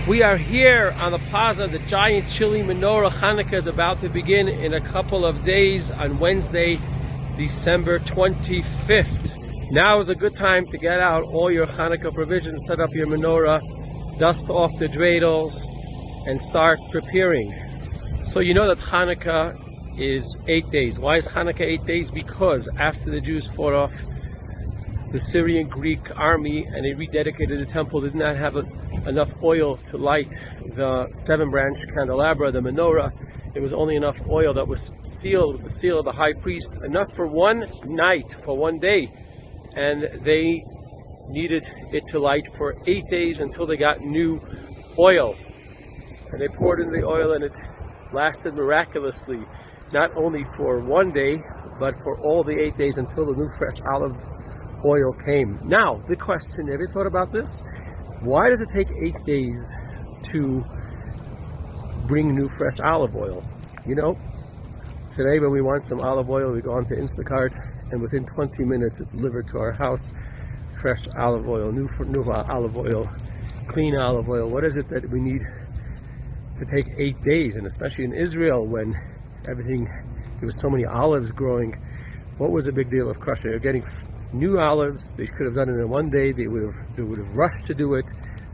We are here on the plaza. The giant chili menorah Chanukah is about to begin in a couple of days on Wednesday, December 25th. Now is a good time to get out all your Chanukah provisions, set up your menorah, dust off the dreidels, and start preparing. So you know that Chanukah is 8 days. Why is Chanukah 8 days? Because after the Jews fought off the Syrian Greek army and they rededicated the temple, they did not have enough oil to light the 7-branch candelabra, the menorah. There was only enough oil that was sealed with the seal of the high priest, enough for one night, for one day. And they needed it to light for 8 days until they got new oil. And they poured in the oil and it lasted miraculously, not only for one day, but for all the 8 days until the new fresh olive oil came. Now, the question, have you thought about this? Why does it take 8 days to bring new fresh olive oil? You know, today when we want some olive oil, we go onto Instacart and within 20 minutes it's delivered to our house. Fresh olive oil, new olive oil, clean olive oil. What is it that we need to take 8 days? And especially in Israel when there was so many olives growing, what was the big deal of crushing? They're getting new olives. They could have done it in one day. They would have rushed to do it,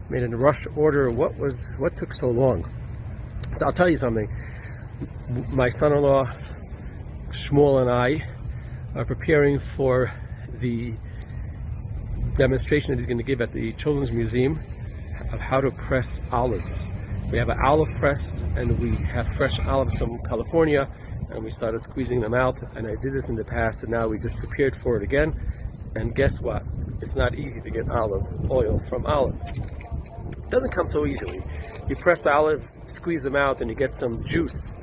made in a rush order. What took so long? So I'll tell you something. My son-in-law Shmuel and I are preparing for the demonstration that he's going to give at the Children's Museum of how to press olives. We have an olive press and we have fresh olives from California, and we started squeezing them out, and I did this in the past and now we just prepared for it again. And guess what? It's not easy to get olive oil from olives. It doesn't come so easily. You press olive, squeeze them out, and you get some juice.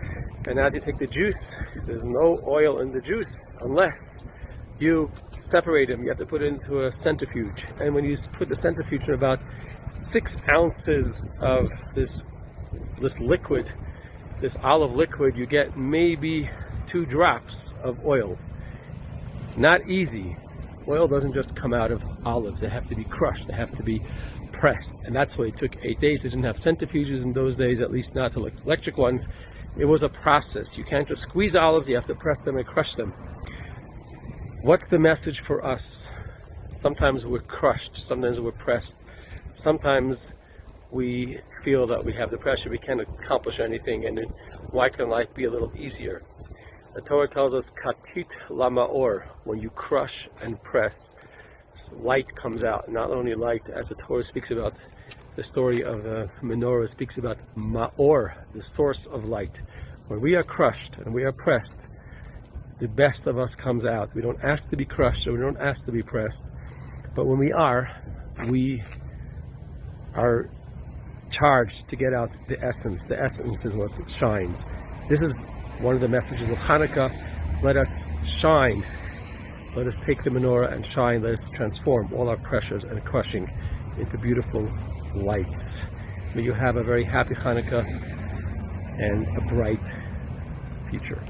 And as you take the juice, there's no oil in the juice unless you separate them. You have to put it into a centrifuge. And when you put the centrifuge in about 6 ounces of this liquid, this olive liquid, you get maybe 2 drops of oil. Not easy. Oil doesn't just come out of olives. They have to be crushed. They have to be pressed. And that's why it took 8 days. They didn't have centrifuges in those days, at least not electric ones. It was a process. You can't just squeeze olives. You have to press them and crush them. What's the message for us? Sometimes we're crushed. Sometimes we're pressed. Sometimes we feel that we have the pressure. We can't accomplish anything. And then why can life be a little easier? The Torah tells us, katit lamaor, when you crush and press, light comes out. Not only light, as the Torah speaks about the story of the menorah, speaks about maor, the source of light. When we are crushed and we are pressed, the best of us comes out. We don't ask to be crushed, or we don't ask to be pressed. But when we are charged to get out the essence. The essence is what shines. This is one of the messages of Chanukah. Let us shine. Let us take the menorah and shine. Let us transform all our pressures and crushing into beautiful lights. May you have a very happy Chanukah and a bright future.